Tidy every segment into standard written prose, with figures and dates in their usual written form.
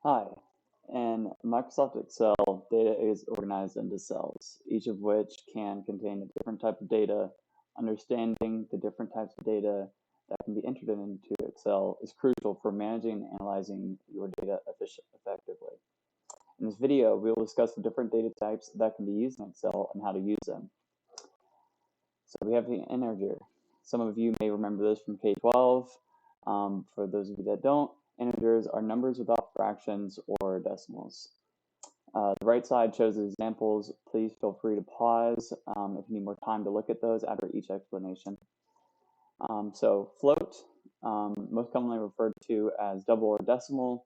Hi. In Microsoft Excel, data is organized into cells, each of which can contain a different type of data. Understanding the different types of data that can be entered into Excel is crucial for managing and analyzing your data effectively. In this video, we will discuss the different data types that can be used in Excel and how to use them. So we have the integer. Some of you may remember this from K-12. For those of you that don't, integers are numbers without fractions or decimals. The right side shows examples. Please feel free to pause if you need more time to look at those after each explanation. So float, most commonly referred to as double or decimal.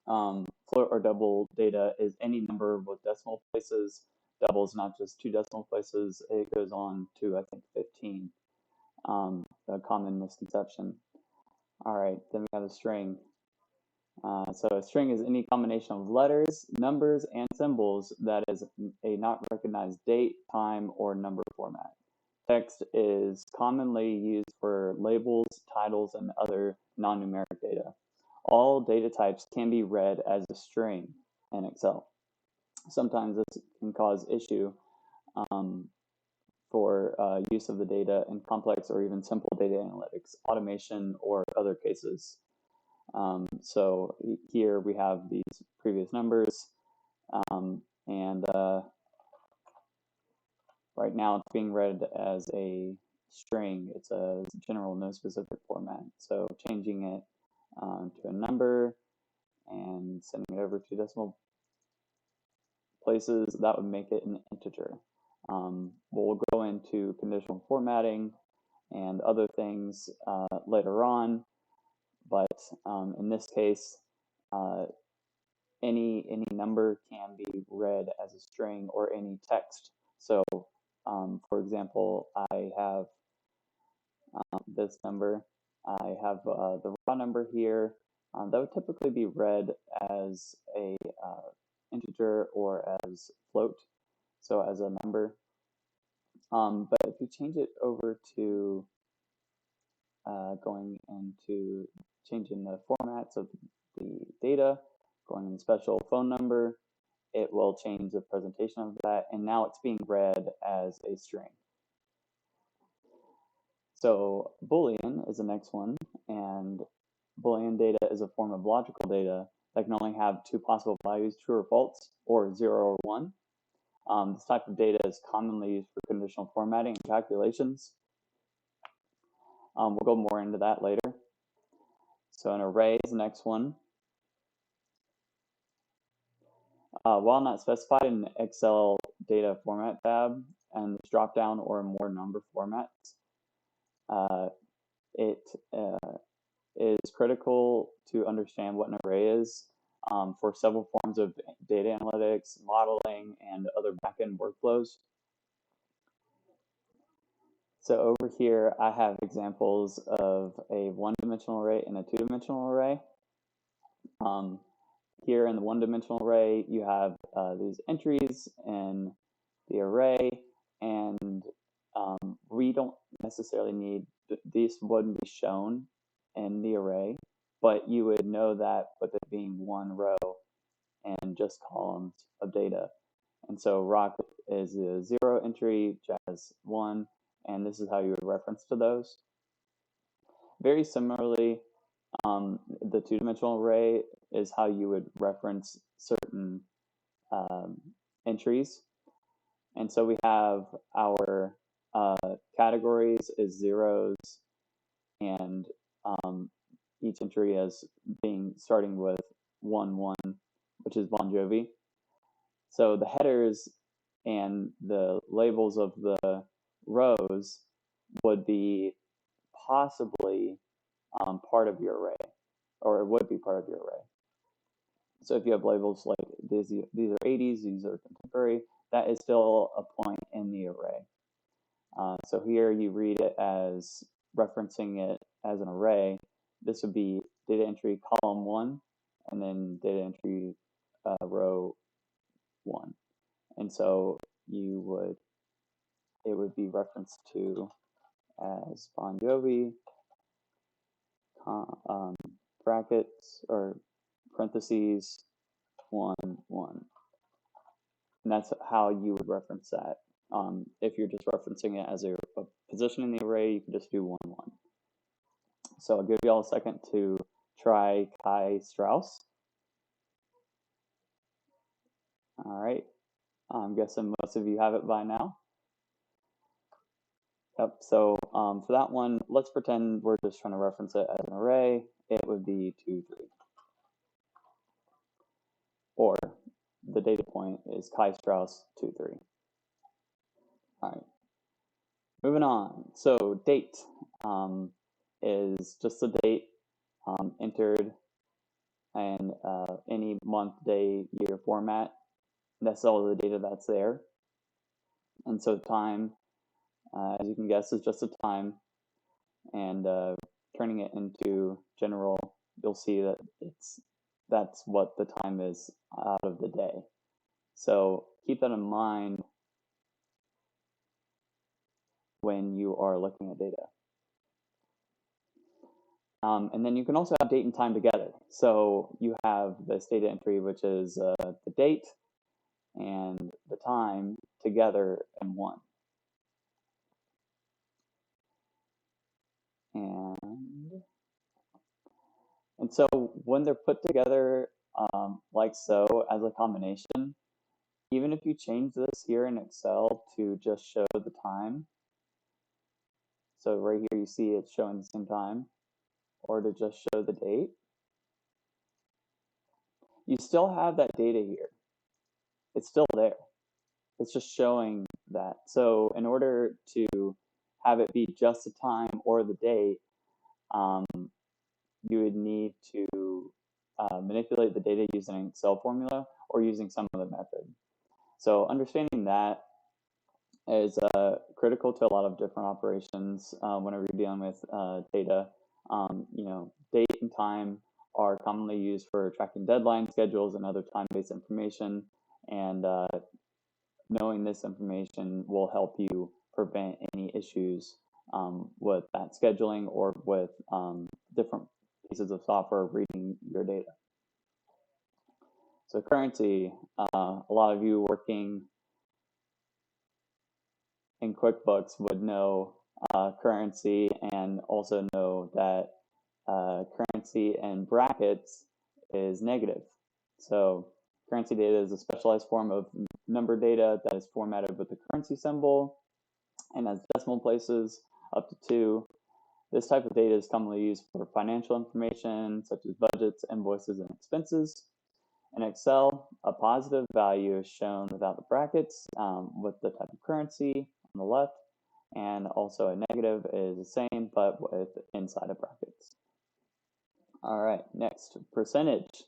Float or double data is any number with decimal places. Double is not just two decimal places. It goes on to, I think, 15. A common misconception. All right, then we have a string. So a string is any combination of letters, numbers, and symbols that is a not recognized date, time, or number format. Text is commonly used for labels, titles, and other non-numeric data. All data types can be read as a string in Excel. Sometimes this can cause issue for use of the data in complex or even simple data analytics, automation, or other cases. So here we have these previous numbers, and right now it's being read as a string. It's a general, no specific format. So changing it to a number and sending it over to decimal places, that would make it an integer. We'll go into conditional formatting and other things later on, but in this case, any number can be read as a string or any text. So, for example, I have this number. I have the raw number here. That would typically be read as a integer or as float, so as a number. But if you change it over to going into changing the formats of the data, going in special phone number, it will change the presentation of that, and now it's being read as a string. So Boolean is the next one, and Boolean data is a form of logical data that can only have two possible values, true or false, or 0 or 1. This type of data is commonly used for conditional formatting and calculations. We'll go more into that later. So an array is the next one. While not specified in Excel data format tab and this dropdown or more number formats, it is critical to understand what an array is for several forms of data analytics, modeling, and other backend workflows. So over here, I have examples of a one-dimensional array and a two-dimensional array. Here in the one-dimensional array, you have these entries in the array, and we don't necessarily need, these wouldn't be shown in the array, but you would know that with it being one row and just columns of data. And so rock is a 0 entry, jazz 1, and this is how you would reference to those. Very similarly, the two-dimensional array is how you would reference certain entries. And so we have our categories is zeros, and each entry as being starting with 1, 1, which is Bon Jovi. So the headers and the labels of the rows would be possibly part of your array, or it would be part of your array. So if you have labels like these are 80s, these are contemporary, that is still a point in the array. So here you read it as referencing it as an array. This would be data entry column 1, and then data entry row 1. And so it would be referenced to as Bon Jovi, brackets or parentheses 1, 1. And that's how you would reference that. If you're just referencing it as a position in the array, you can just do 1, 1. So I'll give you all a second to try Chi-Strauss. All right. I'm guessing most of you have it by now. Yep. So for that one, let's pretend we're just trying to reference it as an array. It would be 2, 3. Or the data point is Chi-Strauss 2, 3. All right. Moving on. So date is just the date entered in any month, day, year format. That's all the data that's there. And so time, as you can guess, is just a time. And turning it into general, you'll see that that's what the time is out of the day. So keep that in mind when you are looking at data. And then you can also have date and time together. So you have this data entry, which is the date and the time together in one. And so when they're put together like so as a combination, even if you change this here in Excel to just show the time, so right here you see it's showing the same time, or to just show the date, you still have that data here. It's still there. It's just showing that. So in order to have it be just the time or the date, you would need to manipulate the data using an Excel formula or using some other method. So understanding that is critical to a lot of different operations whenever you're dealing with data. Date and time are commonly used for tracking deadline schedules and other time-based information, and knowing this information will help you prevent any issues with that scheduling or with different pieces of software reading your data. So currency, a lot of you working in QuickBooks would know currency and also know that currency in brackets is negative. So currency data is a specialized form of number data that is formatted with the currency symbol and has decimal places up to 2. This type of data is commonly used for financial information such as budgets, invoices, and expenses. In Excel, a positive value is shown without the brackets with the type of currency on the left, and also a negative is the same but with inside of brackets. All right, next, percentage.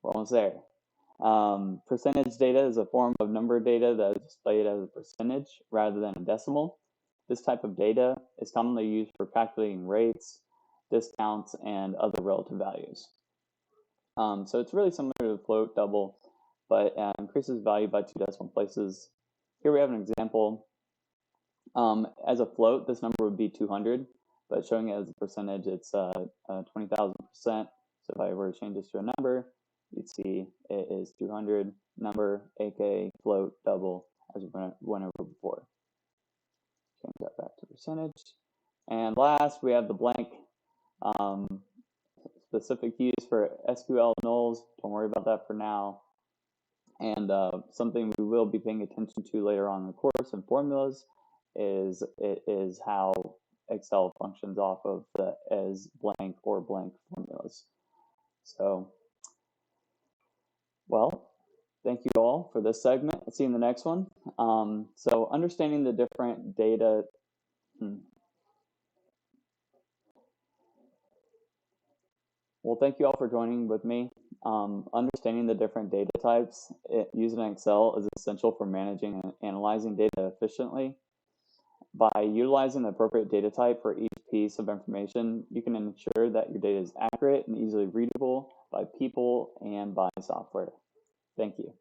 We're almost there. Percentage data is a form of number data that is displayed as a percentage rather than a decimal. This type of data is commonly used for calculating rates, discounts, and other relative values. So it's really similar to the float double, but increases value by 2 decimal places. Here we have an example. As a float, this number would be 200, but showing it as a percentage, it's 20,000%. So if I were to change this to a number, you'd see it is 200 number, aka float double, as we went over before. Change that back to percentage. And last, we have the blank. Specific use for SQL nulls. Don't worry about that for now. And something we will be paying attention to later on in the course and formulas is how Excel functions off of the as blank or blank formulas. So, well, thank you all for this segment. I'll see you in the next one. So understanding the different data. Well, thank you all for joining with me. Understanding the different data types using Excel is essential for managing and analyzing data efficiently. By utilizing the appropriate data type for each piece of information, you can ensure that your data is accurate and easily readable by people and by software. Thank you.